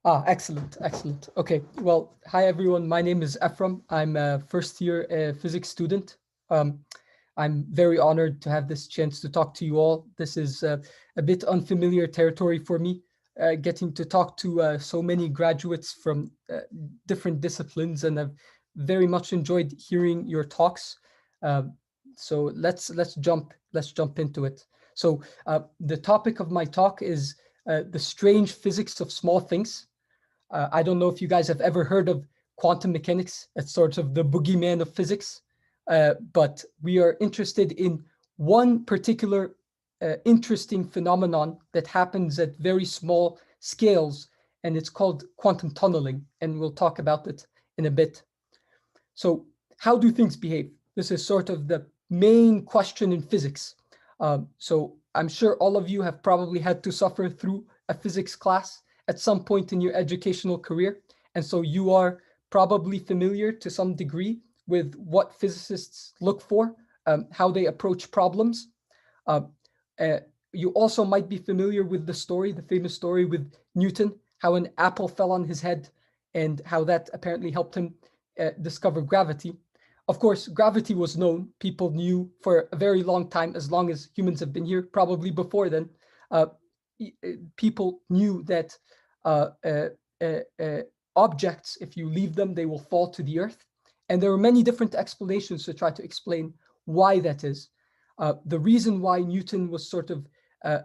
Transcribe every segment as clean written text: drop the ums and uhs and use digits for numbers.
Excellent, excellent. Okay, well, hi everyone. My name is Ephraim. I'm a first year physics student. Um, I'm very honored to have this chance to talk to you all. This is a bit unfamiliar territory for me, getting to talk to so many graduates from different disciplines, and I've very much enjoyed hearing your talks. Um, so let's jump into it. So the topic of my talk is the strange physics of small things. I don't know if you guys have ever heard of quantum mechanics. It's sort of the boogeyman of physics. But we are interested in one particular interesting phenomenon that happens at very small scales, and it's called quantum tunneling. And we'll talk about it in a bit. So how do things behave? This is sort of the main question in physics. So I'm sure all of you have probably had to suffer through a physics class at some point in your educational career. And so you are probably familiar to some degree with what physicists look for, how they approach problems. Uh, uh, you also might be familiar with the story, the famous story with Newton, how an apple fell on his head and how that apparently helped him discover gravity. Of course, gravity was known. People knew for a very long time, as long as humans have been here, probably before then. Uh, People knew that uh, uh, objects, if you leave them, they will fall to the earth. And there are many different explanations to try to explain why that is. The reason why Newton was sort of,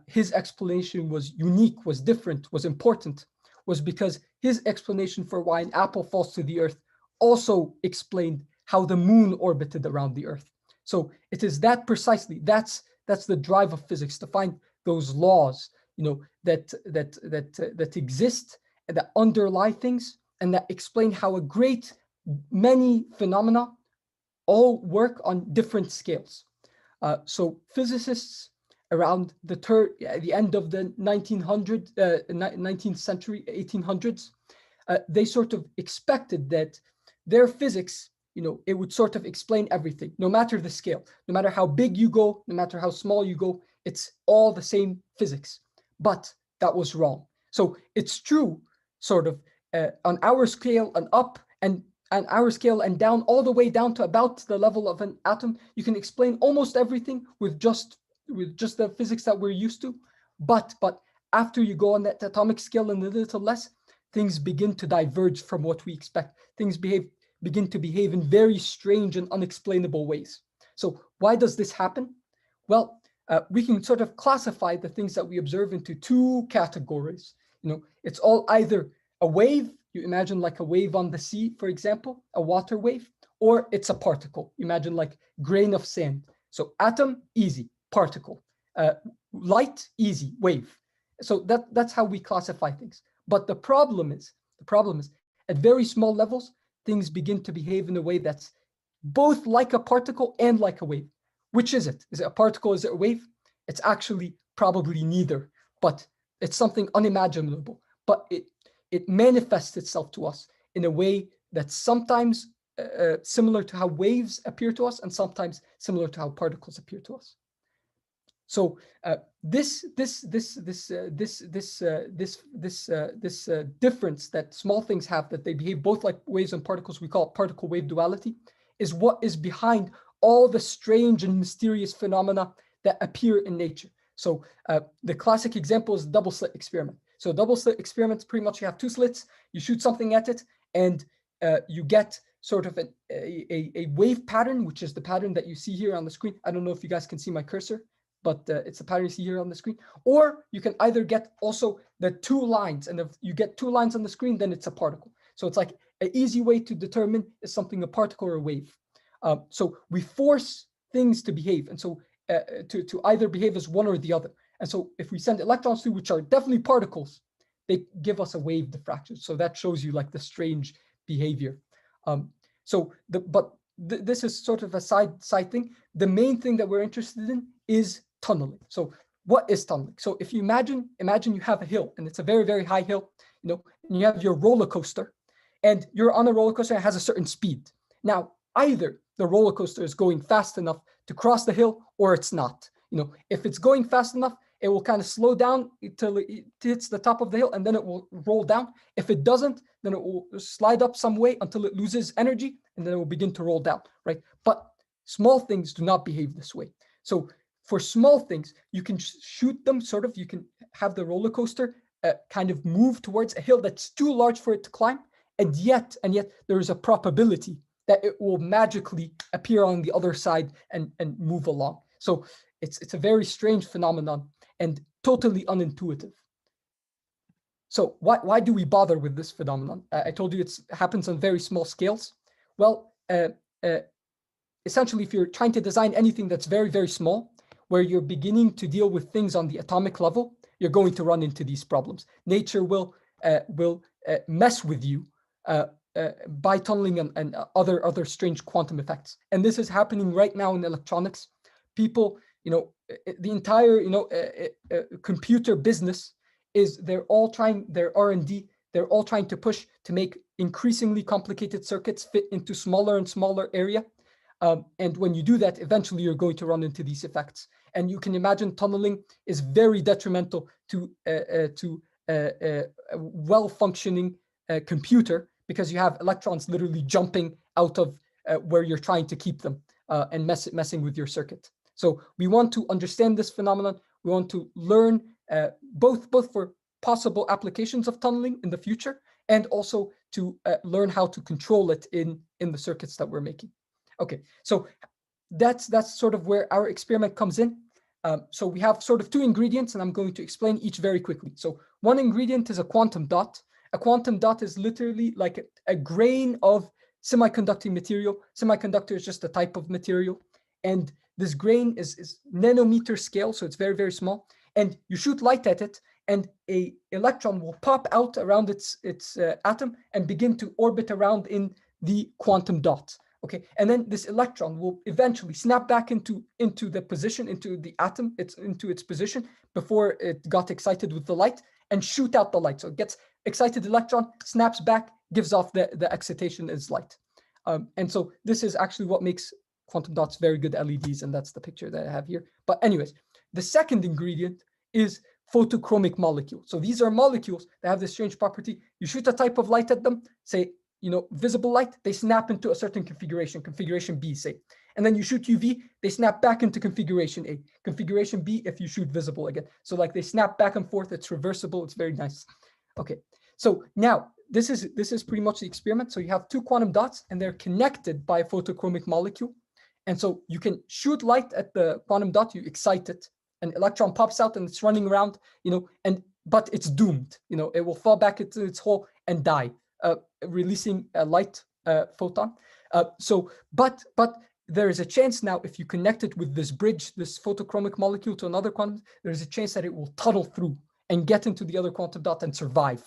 his explanation was unique, was different, was important, was because his explanation for why an apple falls to the earth also explained how the moon orbited around the earth. So it is that precisely, that's the drive of physics, to find those laws, that exist and that underlie things and that explain how a great many phenomena all work on different scales. So physicists around the end of the 19th century, 1800s, they sort of expected that their physics, it would sort of explain everything, no matter the scale, no matter how big you go, no matter how small you go, it's all the same physics. But that was wrong. So it's true, sort of, on our scale and up, and our scale and down, all the way down to about the level of an atom, you can explain almost everything with just the physics that we're used to. But after you go on that atomic scale and a little less, things begin to diverge from what we expect. Things begin to behave in very strange and unexplainable ways. So why does this happen? Well, we can sort of classify the things that we observe into two categories. It's all either a wave, you imagine like a wave on the sea, for example, a water wave, or it's a particle. Imagine like grain of sand. So atom, easy, particle. Light, easy, wave. So that's how we classify things. But the problem is at very small levels, things begin to behave in a way that's both like a particle and like a wave. Which is it? Is it a particle? Is it a wave? It's actually probably neither, but it's something unimaginable. But it manifests itself to us in a way that's sometimes similar to how waves appear to us, and sometimes similar to how particles appear to us. So this difference that small things have, that they behave both like waves and particles, we call it particle-wave duality, is what is behind all the strange and mysterious phenomena that appear in nature. So the classic example is the double slit experiment. So double slit experiments, pretty much you have two slits, you shoot something at it, and you get sort of a wave pattern, which is the pattern that you see here on the screen. I don't know if you guys can see my cursor, but it's the pattern you see here on the screen. Or you can either get also the two lines, and if you get two lines on the screen, then it's a particle. So it's like an easy way to determine is something a particle or a wave. So we force things to behave, and so to either behave as one or the other. And so if we send electrons through, which are definitely particles, they give us a wave diffraction. So that shows you like the strange behavior. This is sort of a side thing. The main thing that we're interested in is tunneling. So what is tunneling? So if you imagine you have a hill, and it's a very, very high hill, and you have your roller coaster, and you're on a roller coaster and it has a certain speed. Now, either the roller coaster is going fast enough to cross the hill, or it's not. If it's going fast enough, It will kind of slow down until it hits the top of the hill, and then it will roll down. If it doesn't, then it will slide up some way until it loses energy, and then it will begin to roll down, right? But small things do not behave this way. So for small things, you can shoot them sort of, you can have the roller coaster kind of move towards a hill that's too large for it to climb, and yet there is a probability that it will magically appear on the other side and move along. So it's a very strange phenomenon and totally unintuitive. So why do we bother with this phenomenon? I told you it happens on very small scales. Well, essentially, if you're trying to design anything that's very, very small, where you're beginning to deal with things on the atomic level, you're going to run into these problems. Nature will mess with you by tunneling and other strange quantum effects. And this is happening right now in electronics. People, the entire, computer business is they're all trying, their R&D, they're all trying to push to make increasingly complicated circuits fit into smaller and smaller area. And when you do that, eventually you're going to run into these effects. And you can imagine tunneling is very detrimental to a well-functioning computer, because you have electrons literally jumping out of where you're trying to keep them and messing with your circuit. So we want to understand this phenomenon. We want to learn both for possible applications of tunneling in the future, and also to learn how to control it in the circuits that we're making. Okay, so that's sort of where our experiment comes in. So we have sort of two ingredients, and I'm going to explain each very quickly. So one ingredient is a quantum dot. A quantum dot is literally like a grain of semiconducting material. Semiconductor is just a type of material. And this grain is nanometer scale, so it's very, very small. And you shoot light at it, and a electron will pop out around its atom and begin to orbit around in the quantum dot. Okay, and then this electron will eventually snap back into the position, into the atom, into its position before it got excited with the light, and shoot out the light. So it gets excited electron, snaps back, gives off the excitation as light. And so this is actually what makes quantum dots very good LEDs, and that's the picture that I have here. But anyways, the second ingredient is photochromic molecule. So these are molecules that have this strange property. You shoot a type of light at them, say, visible light, they snap into a certain configuration B, say. And then you shoot UV, they snap back into configuration A. Configuration B if you shoot visible again. So like they snap back and forth, it's reversible, it's very nice. Okay, so now this is pretty much the experiment. So you have two quantum dots, and they're connected by a photochromic molecule. And so you can shoot light at the quantum dot, you excite it, an electron pops out and it's running around, but it's doomed. It will fall back into its hole and die, releasing a light photon. But there is a chance now, if you connect it with this bridge, this photochromic molecule to another quantum, there's a chance that it will tunnel through and get into the other quantum dot and survive.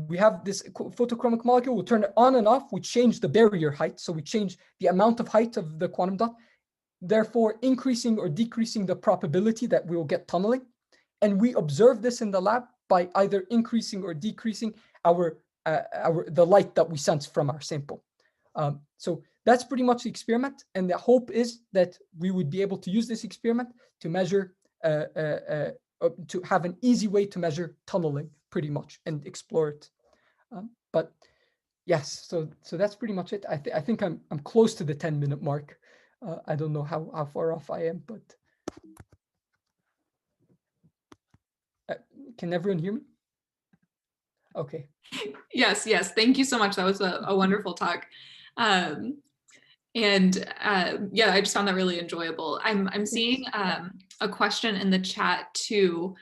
We have this photochromic molecule, we'll turn it on and off, we change the barrier height, so we change the amount of height of the quantum dot, therefore increasing or decreasing the probability that we will get tunneling. And we observe this in the lab by either increasing or decreasing the light that we sense from our sample. So that's pretty much the experiment, and the hope is that we would be able to use this experiment to measure, to have an easy way to measure tunneling, pretty much, and explore it. But yes, so that's pretty much it. I think I'm close to the 10-minute mark. I don't know how far off I am, but can everyone hear me? Okay. Yes. Thank you so much. That was a wonderful talk. Yeah, I just found that really enjoyable. I'm seeing a question in the chat too.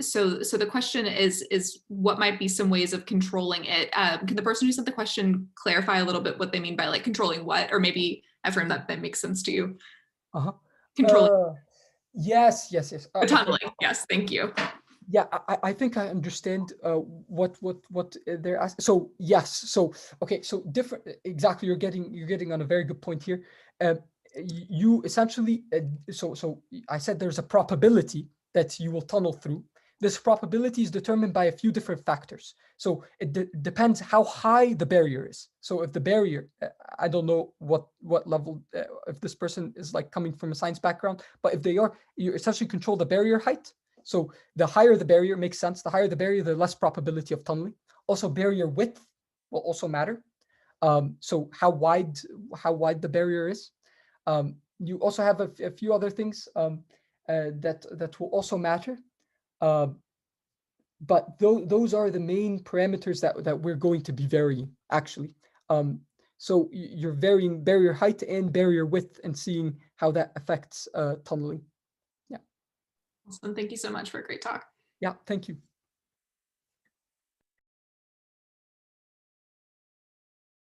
So the question is what might be some ways of controlling it? Can the person who sent the question clarify a little bit what they mean by like controlling what, or maybe Ephraim, that makes sense to you? Controlling. Yes. Tunneling. Yes, thank you. Yeah, I think I understand what they're asking. So yes, so okay, so different. Exactly, you're getting on a very good point here. You essentially, so I said there's a probability that you will tunnel through. this probability is determined by a few different factors. So it depends how high the barrier is. So if the barrier, I don't know what level, if this person is like coming from a science background, but if they are, you essentially control the barrier height. So the higher the barrier, makes sense. The higher the barrier, the less probability of tunneling. Also, barrier width will also matter. So how wide the barrier is. You also have a few other things that will also matter. But those are the main parameters that we're going to be varying, actually. So you're varying barrier height and barrier width and seeing how that affects tunneling. Yeah. Awesome. Thank you so much for a great talk. Yeah, thank you.